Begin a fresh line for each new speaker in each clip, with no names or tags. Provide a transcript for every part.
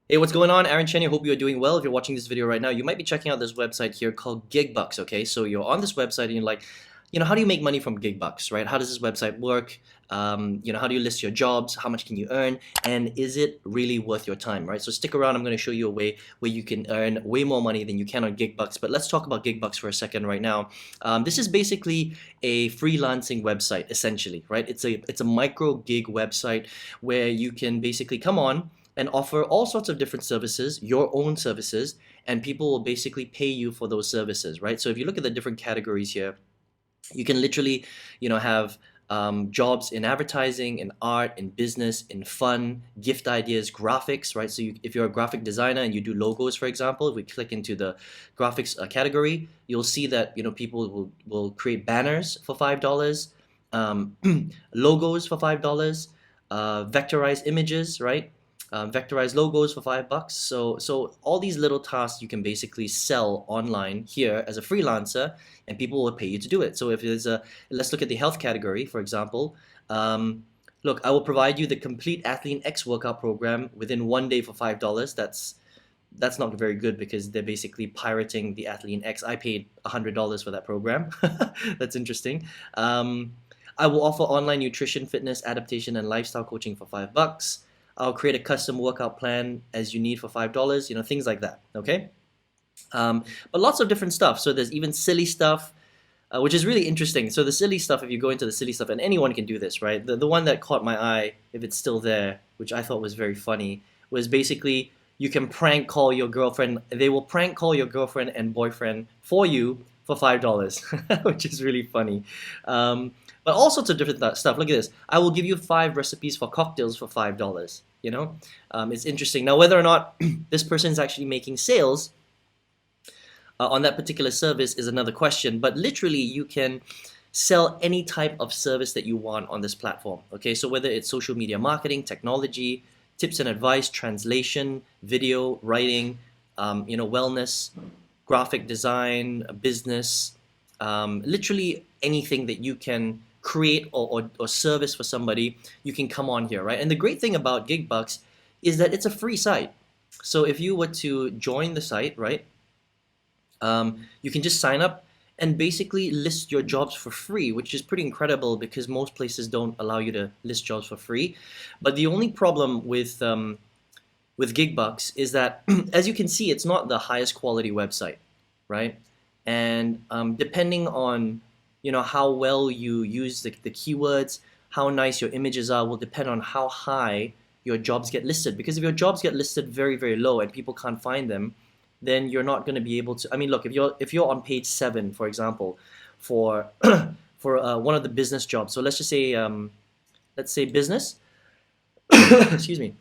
Hey, what's going on? Aaron Chen here. Hope you're doing well. If you're watching this video right now, you might be checking out this website here called GigBucks, okay? So you're on this website and you're like, how do you make money from GigBucks, right? How does this website work? How do you list your jobs? How much can you earn? And is it really worth your time, right? So stick around. I'm going to show you a way where you can earn way more money than you can on GigBucks. But let's talk about GigBucks for a second right now. This is basically a freelancing website, essentially, right? It's a micro gig website where you can basically come on and offer all sorts of different services, your own services, and people will basically pay you for those services, right? So if you look at the different categories here, you can literally, have jobs in advertising, in art, in business, in fun, gift ideas, graphics, right? So if you're a graphic designer and you do logos, for example, if we click into the graphics category, you'll see that people will create banners for $5, um, logos for $5, vectorize images, right? Vectorize logos for $5. So all these little tasks you can basically sell online here as a freelancer, and people will pay you to do it. So if there's let's look at the health category, for example. Look, I will provide you the complete Athlete X workout program within 1 day for $5. That's not very good because they're basically pirating the Athlete X. I paid $100 for that program. That's interesting. I will offer online nutrition, fitness, adaptation, and lifestyle coaching for $5. I'll create a custom workout plan as you need for $5, things like that, okay? But lots of different stuff. So there's even silly stuff, which is really interesting. So the silly stuff, if you go into the silly stuff, and anyone can do this, right? The one that caught my eye, if it's still there, which I thought was very funny, was basically you can prank call your girlfriend. They will prank call your girlfriend and boyfriend for you for $5, which is really funny. But all sorts of different stuff. Look at this. I will give you 5 recipes for cocktails for $5. It's interesting. Now, whether or not this person is actually making sales on that particular service is another question. But literally, you can sell any type of service that you want on this platform. Okay, so whether it's social media marketing, technology, tips and advice, translation, video, writing, wellness, graphic design, business, literally anything that you can create or service for somebody, you can come on here, right? And the great thing about GigBucks is that it's a free site. So if you were to join the site, right, you can just sign up and basically list your jobs for free, which is pretty incredible because most places don't allow you to list jobs for free. But the only problem with GigBucks is that, as you can see, it's not the highest quality website, right? And depending on how well you use the keywords, how nice your images are, will depend on how high your jobs get listed. Because if your jobs get listed very, very low and people can't find them, then you're not going to be able to. I mean, look, if you're on page 7, for example, for for one of the business jobs. So let's say business. Excuse me.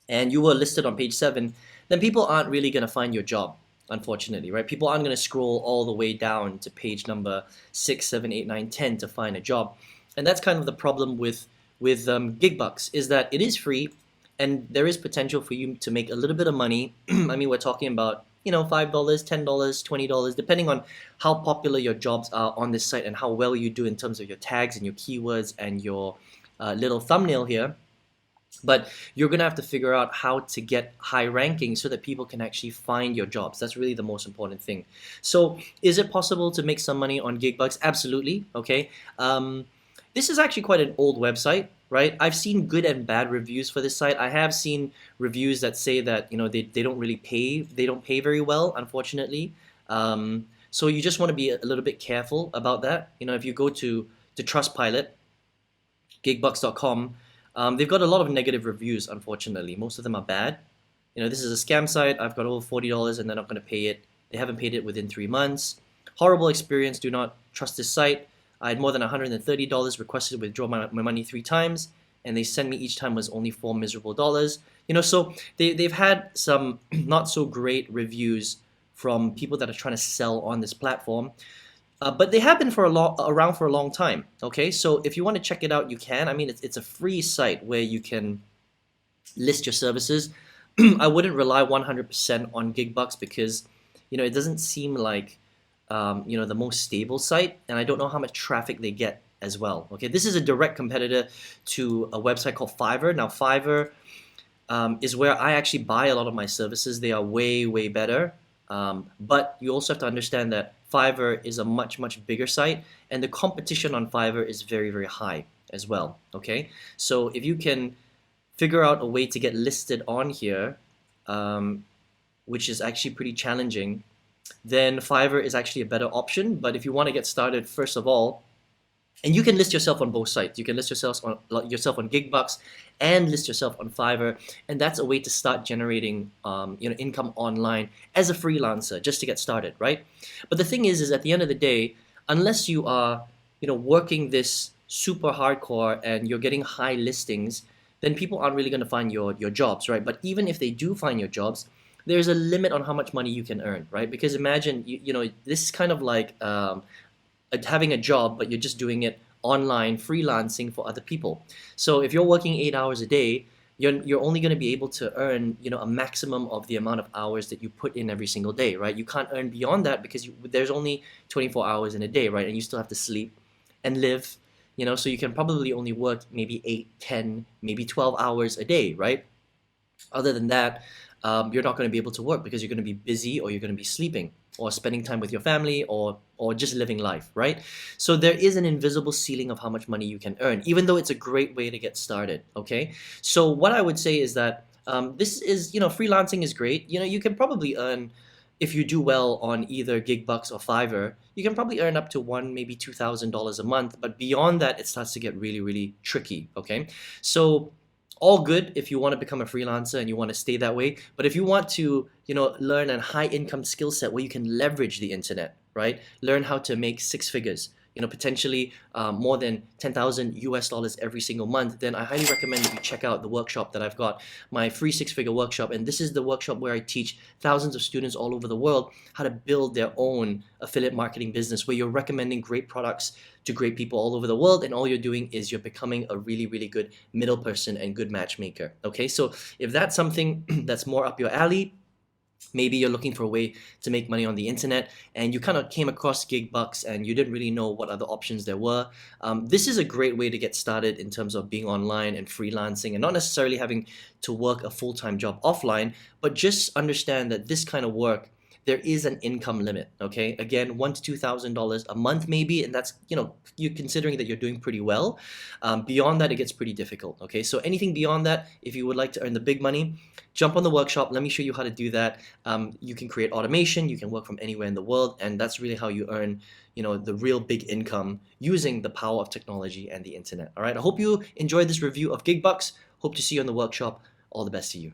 And you were listed on page 7, then people aren't really going to find your job, unfortunately, right? People aren't going to scroll all the way down to page number 6, 7, 8, 9, 10 to find a job. And that's kind of the problem with GigBucks, is that it is free and there is potential for you to make a little bit of money. I mean, we're talking about, $5, $10, $20, depending on how popular your jobs are on this site and how well you do in terms of your tags and your keywords and your little thumbnail here. But you're going to have to figure out how to get high ranking so that people can actually find your jobs. That's really the most important thing. So is it possible to make some money on GigBucks? Absolutely. Okay. This is actually quite an old website, right? I've seen good and bad reviews for this site. I have seen reviews that say that they don't really pay. They don't pay very well, unfortunately. So you just want to be a little bit careful about that. If you go to Trustpilot, gigbucks.com, they've got a lot of negative reviews, unfortunately. Most of them are bad. This is a scam site. I've got over $40 and they're not going to pay it. They haven't paid it within 3 months. Horrible experience. Do not trust this site. I had more than $130 requested to withdraw my money 3 times, and they sent me each time was only $4 miserable. So they've had some not so great reviews from people that are trying to sell on this platform. But they have been around for a long time. Okay, so if you want to check it out, you can. I mean, it's a free site where you can list your services. I wouldn't rely 100% on GigBucks because it doesn't seem like the most stable site, and I don't know how much traffic they get as well. Okay, this is a direct competitor to a website called Fiverr. Now, Fiverr is where I actually buy a lot of my services. They are way, way better. But you also have to understand that Fiverr is a much, much bigger site, and the competition on Fiverr is very, very high as well. Okay, so if you can figure out a way to get listed on here, um, which is actually pretty challenging, then Fiverr is actually a better option. But if you want to get started, first of all, and you can list yourself on both sites. You can list yourself on GigBucks and list yourself on Fiverr, and that's a way to start generating income online as a freelancer just to get started, right? But the thing is at the end of the day, unless you are working this super hardcore and you're getting high listings, then people aren't really going to find your jobs, right? But even if they do find your jobs, there's a limit on how much money you can earn, right? Because imagine this is kind of like having a job, but you're just doing it online, freelancing for other people. So if you're working 8 hours a day, you're only going to be able to earn a maximum of the amount of hours that you put in every single day, right? You can't earn beyond that because there's only 24 hours in a day, right? And you still have to sleep and live, so you can probably only work maybe 8, 10, maybe 12 hours a day, right? Other than that, you're not going to be able to work because you're going to be busy, or you're going to be sleeping, or spending time with your family, or just living life, right? So there is an invisible ceiling of how much money you can earn, even though it's a great way to get started, okay? So what I would say is that this is, freelancing is great. You can probably earn, if you do well on either GigBucks or Fiverr, you can probably earn up to maybe $2,000 a month. But beyond that, it starts to get really, really tricky, okay? So all good if you want to become a freelancer and you want to stay that way. But if you want to, learn a high income skill set where you can leverage the internet, right? Learn how to make 6 figures, potentially more than 10,000 US dollars every single month, then I highly recommend that you check out the workshop that I've got, my free 6-figure workshop. And this is the workshop where I teach thousands of students all over the world how to build their own affiliate marketing business, where you're recommending great products to great people all over the world, and all you're doing is you're becoming a really, really good middle person and good matchmaker. Okay, so if that's something that's more up your alley, maybe you're looking for a way to make money on the internet and you kind of came across GigBucks and you didn't really know what other options there were, this is a great way to get started in terms of being online and freelancing, and not necessarily having to work a full-time job offline, but just understand that this kind of work, there is an income limit, okay? Again, $1,000 to $2,000 a month maybe, and that's, you're considering that you're doing pretty well. Beyond that, it gets pretty difficult, okay? So anything beyond that, if you would like to earn the big money, jump on the workshop. Let me show you how to do that. You can create automation, you can work from anywhere in the world, and that's really how you earn, the real big income using the power of technology and the internet, all right? I hope you enjoyed this review of GigBucks. Hope to see you on the workshop. All the best to you.